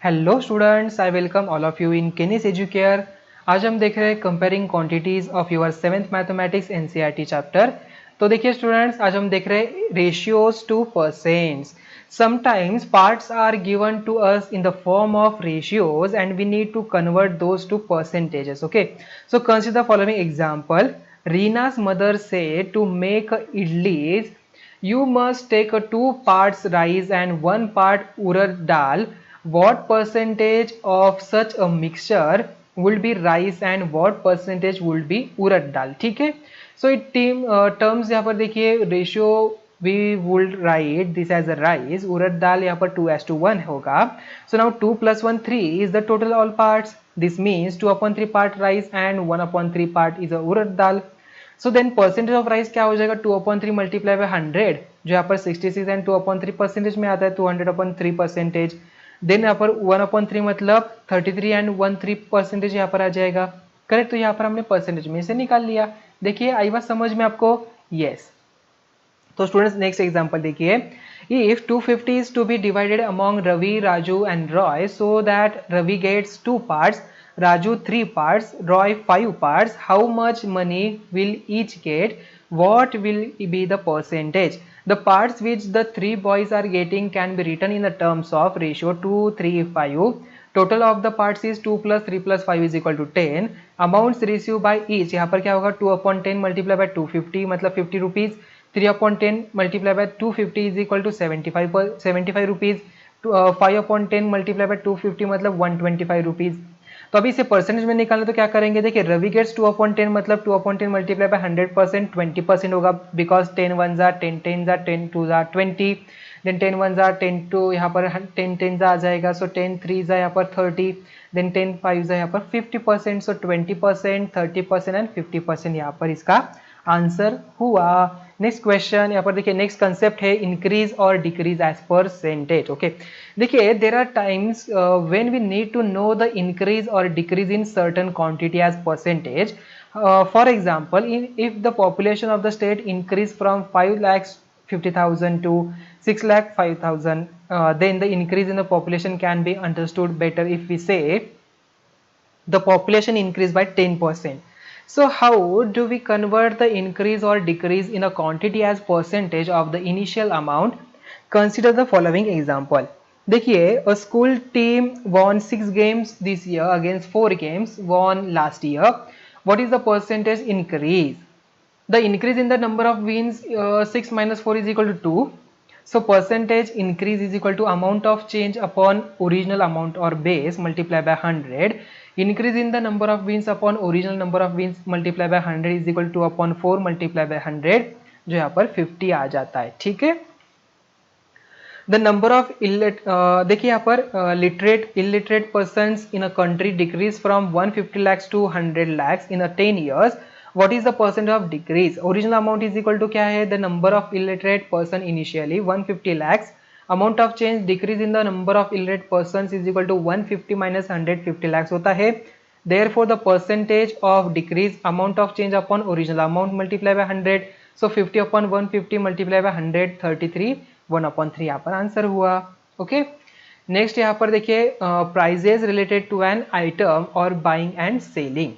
Hello students, I welcome all of you in Kenis Educare. आज हम देख रहे हैं comparing quantities of your seventh mathematics NCERT chapter. तो देखिए स्टूडेंट्स, आज हम देख रहे हैं ratios to percents. Sometimes parts are given to us in the form of ratios and we need to convert those to percentages. Okay, so consider the following example. Rina's mother said to make idlis, you must take a 2 parts rice and 1 part urad dal. What percentage of such a mixture will be rice and what percentage will be urad dal? ठीक है. So it terms यहाँ पर देखिए ratio we would write this as a rice. urad dal यहाँ पर 2:1 होगा. So now 2 plus 1 3 is the total all parts. This means 2/3 part rice and 1/3 part is a urad dal. So then percentage of rice क्या हो जाएगा 2/3 multiply by 100 जो यहाँ पर 66 and 2/3 percentage में आता है 200/3%. देन यहाँ पर 1/3 मतलब 33 एंड 13 परसेंटेज यहाँ पर आ जाएगा. करेक्ट. तो यहाँ पर हमने परसेंटेज में से निकाल लिया. देखिए आई बात समझ में आपको? यस. तो स्टूडेंट्स नेक्स्ट एग्जांपल देखिए. If 250 is to be divided among Ravi, Raju and Roy so that Ravi gets 2 parts, Raju 3 parts, Roy 5 parts, how much money will each get? What will be the percentage? The parts which the 3 boys are getting can be written in the terms of ratio 2, 3, 5. Total of the parts is 2 plus 3 plus 5 is equal to 10. Amounts received by each, यहाँ पर क्या होगा 2/10 multiply by 250 मतलब 50 rupees. 3/10 multiply by 250 is equal to 75 rupees. 5/10 multiply by 250 मतलब 125 rupees. तो अभी इसे percentage में निकालना तो क्या करेंगे. देखिए रवि गेट्स 2/10 मतलब 2/10 मल्टीप्लाई बाय 100% 20% होगा बिकॉज 10 1 जार 10 10 जार 10 2 जार 20. देन 10 1 जार 10 2 यहाँ पर 10 10 जा आ जाएगा. सो 10 3 जा यहाँ पर 30. देन 10 5 जा यहाँ पर 50%. सो 20% 30% एंड 50% यहाँ पर इसका आंसर हुआ. नेक्स्ट क्वेश्चन यहाँ पर देखिए. नेक्स्ट कंसेप्ट है इंक्रीज और डिक्रीज एज परसेंटेज. ओके, देखिए there are times when we need to know the increase और decrease in certain quantity as percentage. For example, if the population of the state increase from 5,50,000 to 6,05,000, then the increase in the population can be understood better if we say the population increased by 10%. So how do we convert the increase or decrease in a quantity as percentage of the initial amount? Consider the following example. देखिए a school team won 6 games this year against 4 games won last year. What is the percentage increase? The increase in the number of wins, 6 minus 4 is equal to 2. So percentage increase is equal to amount of change upon original amount or base multiplied by 100. Increase in the number of wins upon original number of wins multiplied by 100 is equal to upon 4 multiplied by 100 जो यहाँ पर 50 आ जाता है. ठीक है. The number of देखिए यहाँ पर illiterate persons in a country decrease from 150 lakhs to 100 lakhs in a 10 years. What is the percent of decrease? Original amount is equal to क्या है? The number of illiterate person initially 150 lakhs. Amount of change decrease in the number of illiterate persons is equal to 150 minus 150 lakhs होता है. Therefore the percentage of decrease amount of change upon original amount multiplied by 100. So 50 upon 150 multiplied by 100 33 1/3 यहाँ पर answer हुआ. Okay, next यहाँ पर देखिए prices related to an item और buying and selling.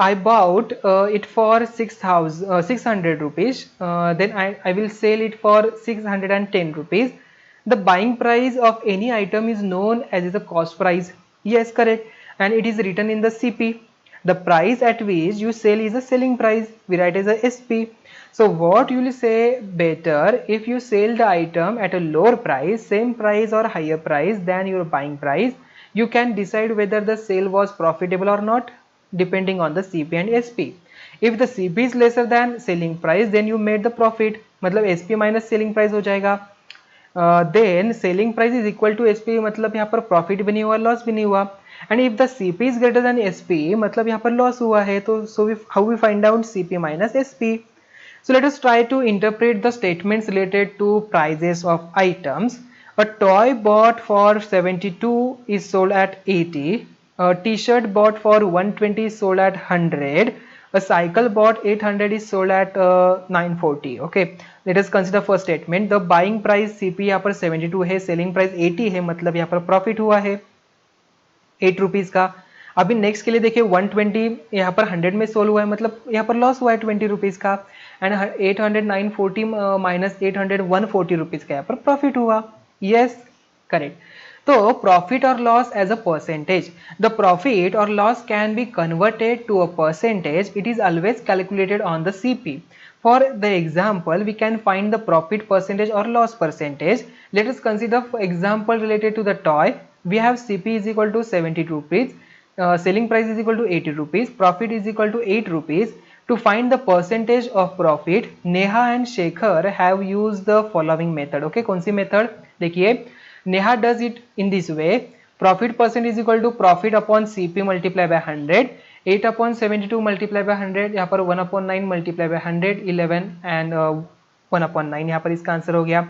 I bought it for 600 rupees. Then I will sell it for 610 rupees. The buying price of any item is known as the cost price. Yes, correct. And it is written in the CP. The price at which you sell is the selling price. We write as a SP. So what you will say better if you sell the item at a lower price, same price or higher price than your buying price, you can decide whether the sale was profitable or not depending on the CP and SP. If the CP is lesser than selling price, then you made the profit. मतलब SP minus selling price हो जाएगा. Then selling price is equal to SP मतलब यहाँ पर profit भी नहीं हुआ, loss भी नहीं हुआ. And if the CP is greater than SP मतलब यहाँ पर loss हुआ है. तो how we find out CP minus SP? So let us try to interpret the statements related to prices of items. A toy bought for 72 is sold at 80. A t-shirt bought for 120 is sold at 100. A cycle bought 800 is sold at 940. Okay, let us consider first statement. The buying price CP यहाँ पर 72 है, selling price 80 है, मतलब यहाँ पर profit हुआ है 8 rupees का। अभी नेक्स्ट के लिए देखिए 120 यहाँ पर 100 में सोल्व हुआ है, मतलब यहाँ पर लॉस हुआ है 20 रुपीज का। एंड 800 940 माइनस 800 140 रुपीज का यहाँ पर प्रॉफिट हुआ। Yes, correct. तो प्रॉफिट और loss as a percentage, the profit और loss can be converted to a percentage, it is always calculated on the CP. For the example, we can find the profit percentage or loss percentage. Let us consider example related to the toy. We have CP is equal to 72 rupees, selling price is equal to 80 rupees, profit is equal to 8 rupees. To find the percentage of profit, Neha and Shekhar have used the following method. Okay, कौन सी method? देखिए, Neha does it in this way. Profit percent is equal to profit upon CP multiplied by 100. 8 upon 72 multiplied by 100, यहाँ पर 1 upon 9 multiplied by 100, 11 and 1 upon 9, यहाँ पर इसका answer हो गया।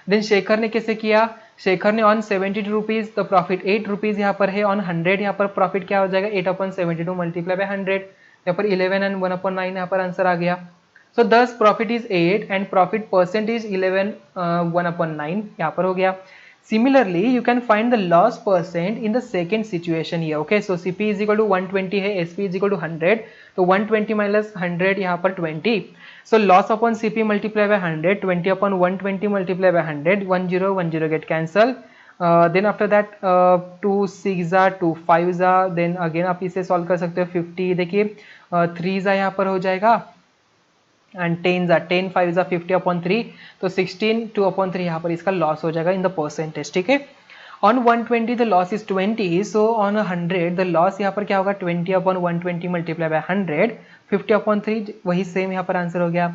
Then Shekhar ने कैसे किया? शेखर ने ऑन 72 रुपीज तो प्रॉफिट 8 रुपीज यहाँ पर है, ऑन 100 यहाँ पर प्रॉफिट क्या हो जाएगा 8 अपॉन 72 मल्टीप्लाई बाय 100, यहाँ पर 11 एंड 1 अपॉन 9 यहाँ पर आंसर आ गया। सो दस profit is 8 and profit percentage 11 1 upon 9 यहाँ पर हो गया। Similarly, you can find the loss percent in the second situation here. Okay, so CP is equal to 120 है, SP is equal to 100, तो 120 minus 100 यहाँ पर 20. So loss upon CP multiply by 100, 20 upon 120 multiply by 100, 10 get cancel. Then after that 2 6 2 5 then again आप इसे solve कर सकते हो 50, देखिए 3 यहाँ पर हो जाएगा एंड 10 5 50 अपॉन 3, तो 16 2 अपॉन 3 यहाँ पर इसका लॉस हो जाएगा इन द परसेंटेज। ठीक है, on 120 the loss is 20, so on 100 the loss यहाँ पर क्या होगा 20 अपॉन 120 मल्टीप्लाई बाय 100, 50 अपॉन 3, वही सेम यहाँ पर आंसर हो गया।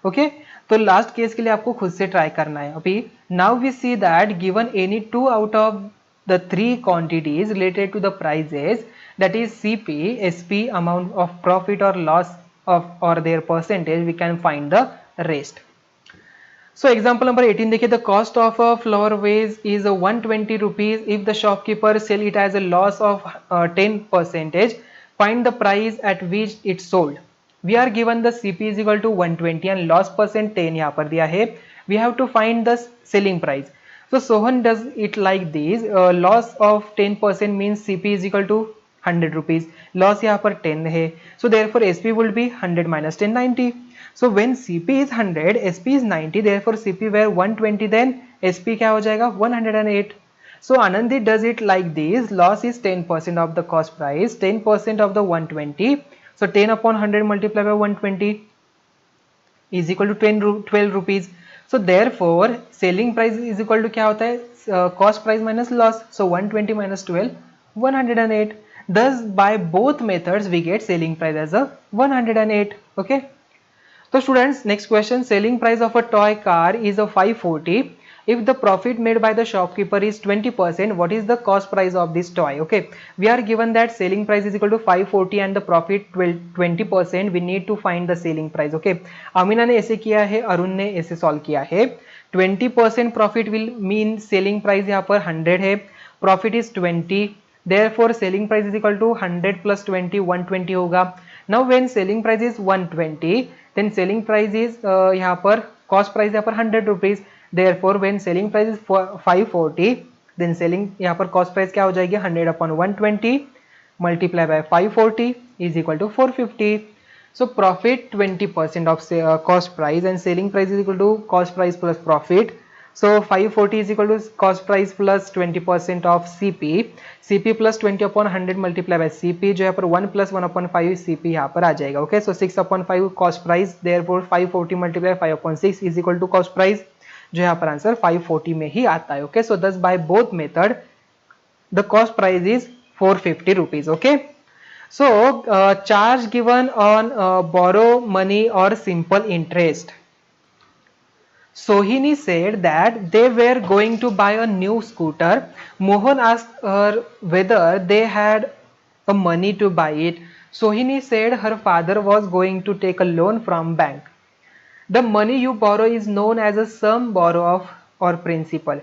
ओके, तो लास्ट केस के लिए आपको खुद से ट्राई करना है। अभी now we see that given any 2 out of the 3 quantities related to the prices, that is CP, SP, amount of profit or loss of or their percentage, we can find the rest. So example number 18 देखिए, the cost of a flower vase is 120 rupees if the shopkeeper sell it as a loss of 10%, find the price at which it sold. We are given the CP is equal to 120 and loss percent 10 यहाँ पर दिया है, we have to find the selling price. So Sohan does it like this, loss of 10% means CP is equal to 100 rupees, loss यहाँ पर 10 है, so therefore SP will be 100 minus 10 90. So when CP is 100, SP is 90, therefore CP were 120, then SP क्या हो जाएगा 108. So Anandi does it like this, loss is 10% of the cost price, 10% of the 120, so 10 upon 100 multiplied by 120 is equal to 12 rupees. So therefore selling price is equal to क्या होता है cost price minus loss, so 120 minus 12 108. Thus by both methods we get selling price as a 108. Okay, so students, next question, selling price of a toy car is a 540. If the profit made by the shopkeeper is 20%, what is the cost price of this toy? Okay, we are given that selling price is equal to 540 and the profit 20%, we need to find the selling price. Okay, Amina ने ऐसे किया है, अरुण ने ऐसे solve किया है। 20% profit will mean selling price यहाँ पर 100 है, profit is 20, therefore selling price is equal to 100 plus 20 120 होगा। Now when selling price is 120, then selling price is यहाँ पर cost price यहाँ पर 100 rupees, therefore when selling price is 540, then selling यहाँ पर cost price क्या हो जाएगी 100 upon 120 multiply by 540 is equal to 450. So profit 20% of cost price and selling price is equal to cost price plus profit. So 540 is equal to cost price plus 20% of CP, CP plus 20 upon 100 multiply by CP, जो यहाँ पर 1 plus 1 upon 5 CP यहाँ पर आ जाएगा। Okay, so 6 upon 5 cost price, therefore 540 multiply 5 upon 6 is equal to cost price, जो यहाँ पर आंसर 540 में ही आता है। Okay, so thus by both method the cost price is 450 rupees. Okay, so charge given on borrow money or simple interest. Sohini said that they were going to buy a new scooter. Mohan asked her whether they had a money to buy it. Sohini said her father was going to take a loan from bank. The money you borrow is known as a sum borrow of or principal.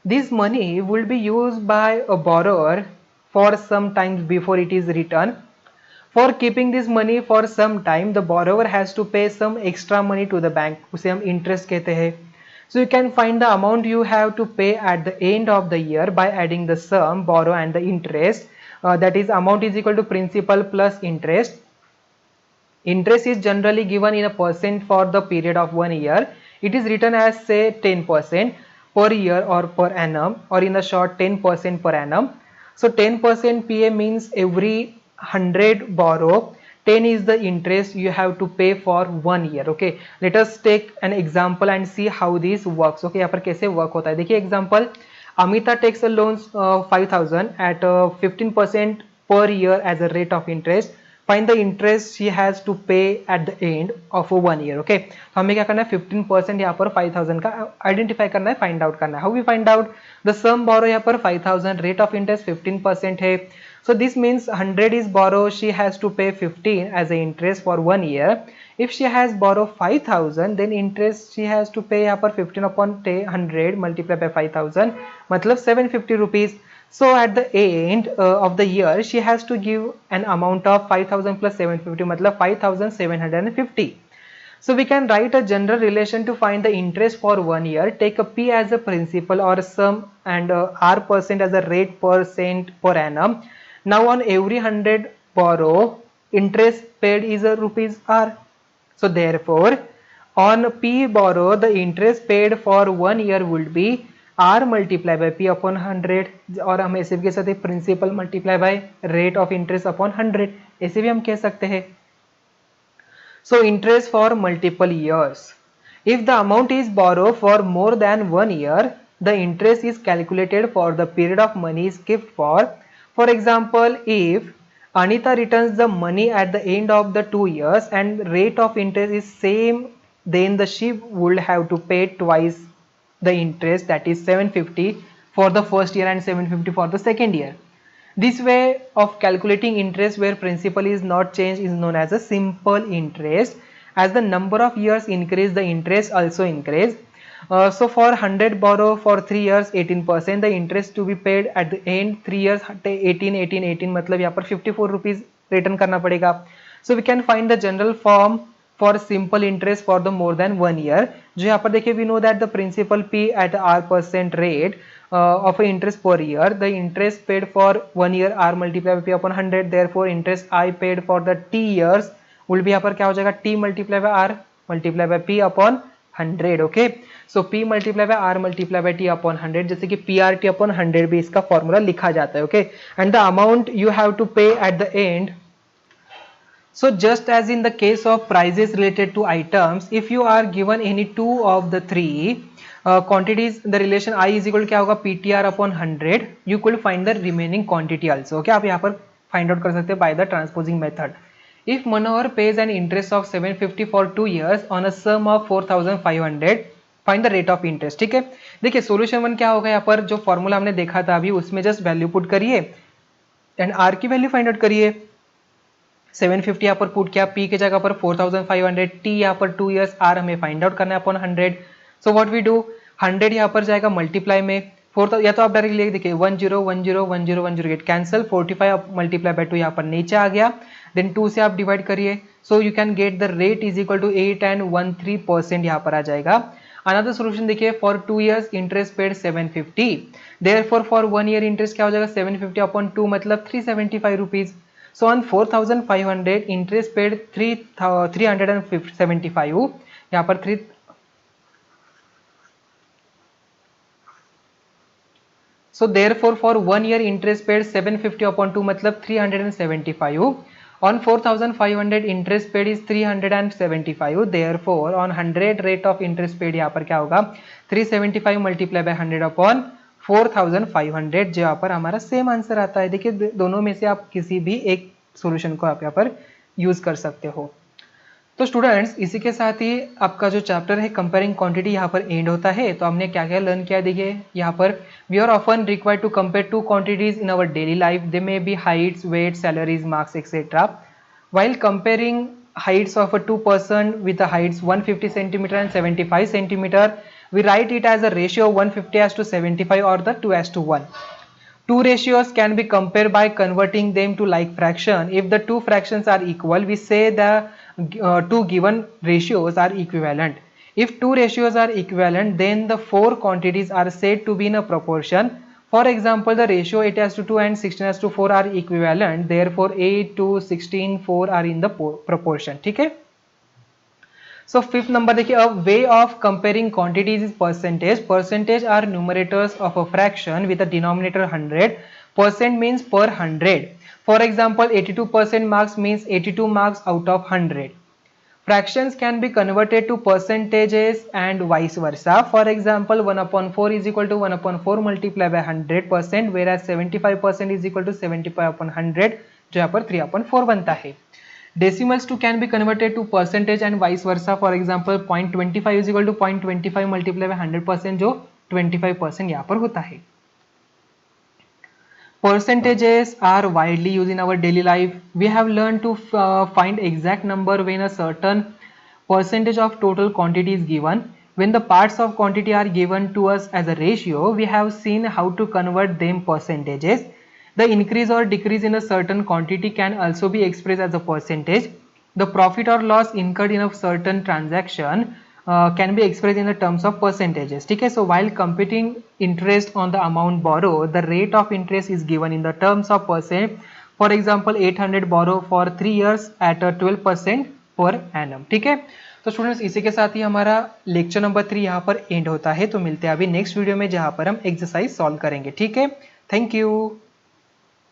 This money will be used by a borrower for some time before it is returned. For keeping this money for some time, the borrower has to pay some extra money to the bank, उसे हम interest कहते हैं. So you can find the amount you have to pay at the end of the year by adding the sum, borrow and the interest. That is, amount is equal to principal plus interest. Interest is generally given in a percent for the period of 1 year. It is written as say 10% per year or per annum, or in a short 10% per annum. So 10% PA means every 100 borrow, 10 is the interest you have to pay for 1 year. Okay, let us take an example and see how this works. Okay, यहाँ पर कैसे work होता है. देखिए example, Amita takes a loan 5,000 at 15% per year as a rate of interest. Find the interest she has to pay at the end of 1 year. Okay, तो हमें क्या करना है, 15% यहाँ पर 5,000 का आइडेंटिफाई करना है, फाइंड आउट करना है. How we find out the sum borrow, यहाँ पर 5,000, रेट ऑफ इंटरेस्ट 15% है. So this means 100 is borrow, she has to pay 15 as a interest for 1 year. If she has borrowed 5,000, then interest she has to pay यहाँ पर 15 upon 100 multiplied by 5,000, मतलब 750 rupees. So at the end of the year, she has to give an amount of 5,000 plus 750, मतलब 5,750. So we can write a general relation to find the interest for 1 year. Take a P as a principal or sum and R percent as a rate percent per annum. Now on every 100 borrow, interest paid is a rupees R. So therefore, on P borrow, the interest paid for 1 year would be R multiplied by P upon 100, और हम ऐसे भी कह सकते हैं principal multiply by rate of interest upon 100, ऐसे भी हम कह सकते हैं. So interest for multiple years. If the amount is borrowed for more than 1 year, the interest is calculated for the period of money is kept for. For example, if Anita returns the money at the end of the 2 years and rate of interest is same, then the she would have to pay twice the interest, that is 750 for the first year and 750 for the second year. This way of calculating interest where principal is not changed is known as a simple interest. As the number of years increase, the interest also increase. So for 100 borrow for 3 years 18%, the interest to be paid at the end 3 years 18 मतलब यहाँ पर 54 rupees return करना पड़ेगा. So we can find the general form for simple interest for the more than 1 year. जो यहाँ पर देखिए, we know that the principal P at R% rate of interest per year, the interest paid for 1 year R multiplied by P upon 100. Therefore interest I paid for the T years will be यहाँ पर क्या हो जाएगा, T multiplied by R multiplied by P upon 100. Okay, so P multiply by R multiply by T upon 100, जैसे कि PRT upon 100 भी इसका formula लिखा जाता है. Okay, and the amount you have to pay at the end. So just as in the case of prices related to items, if you are given any two of the three quantities, the relation I is equal क्या होगा, PTR upon 100. You could find the remaining quantity also. Okay, आप यहाँ पर find out कर सकते हैं by the transposing method. If Manohar pays an interest of 750 for 2 years on a sum of 4,500, find the rate of interest. ठीक है, देखिए solution 1 क्या होगा, यहाँ पर जो फॉर्मूला हमने देखा था अभी उसमें जस्ट वैल्यू पुट करिए एंड R की वैल्यू फाइंड आउट करिए. 750 यहाँ पर पुट किया, P के जगह पर 4,500, T यहाँ पर 2 years, R हमें फाइंड आउट करना है upon 100. So what we do, 100 यहाँ पर जाएगा मल्टीप्लाई में 4, या तो आप डायरेक्ट लिख देखिए 10 10 10 10 गेट कैंसिल, 45 मल्टीप्लाई बाय 2 यहाँ पर नीचे आ गया, देन 2 से आप डिवाइड करिए. So you can get the rate is equal to 8.13% यहाँ पर आ जाएगा. अनदर सोल्यूशन देखिए, for 2 years interest paid 750, therefore for 1 year interest क्या हो जाएगा, 750 अपॉन 2 मतलब 375 rupees. So on 4,500 interest paid 375, यहाँ पर 3. So therefore for 1 year interest paid 750 upon 2 मतलब 375. On 4,500 interest paid is 375. Therefore on 100 rate of interest paid यहाँ पर क्या होगा, 375 मल्टीप्लाई बाय 100 अपॉन 4,500, जो यहाँ पर हमारा सेम आंसर आता है. देखिए दोनों में से आप किसी भी एक सॉल्यूशन को आप यहाँ पर यूज कर सकते हो. तो स्टूडेंट्स इसी के साथ ही आपका जो चैप्टर है कंपेयरिंग क्वांटिटी यहाँ पर एंड होता है. तो हमने क्या क्या लर्न किया, देखिए यहाँ पर we are often required to compare two quantities in our daily life. They may be heights, weight, salaries, marks etcetera. While comparing heights of a two person with the heights 150 centimeter and 75 centimeter, we write it as a ratio 150 as to 75 or the 2 as to 1. Two ratios can be compared by converting them to like fraction. If the two fractions are equal, we say the two given ratios are equivalent. If two ratios are equivalent, then the four quantities are said to be in a proportion. For example, the ratio 8:2 and 16:4 are equivalent. Therefore, 8 to 16, 4 are in the proportion. ठीक है? So fifth number देखिए, a way of comparing quantities is percentage. Percentage are numerators of a fraction with a denominator 100. Percent means per 100. For example, 82% marks means 82 marks out of 100. Fractions can be converted to percentages and vice versa. For example, 1/4 is equal to 1/4 multiplied by 100%, whereas 75% is equal to 75/100, जो यहाँ पर 3/4 बनता है. Decimals too can be converted to percentage and vice versa. For example, 0.25 is equal to 0.25 multiplied by 100%, जो 25% यहाँ पर होता है. Percentages are widely used in our daily life. We have learned to find exact number when a certain percentage of total quantity is given. When the parts of quantity are given to us as a ratio, we have seen how to convert them percentages. The increase or decrease in a certain quantity can also be expressed as a percentage. The profit or loss incurred in a certain transaction can be expressed in the terms of percentages. ठीक है? So while computing interest on the amount borrowed, the rate of interest is given in the terms of percent. For example, 800 borrow for 3 years at a 12% per annum. ठीक है? तो students, इसी के साथ ही हमारा lecture number 3 यहाँ पर and होता है. तो मिलते हैं अभी नेक्स्ट वीडियो में, जहाँ पर हम एक्सरसाइज सॉल्व करेंगे. ठीक है? Thank you.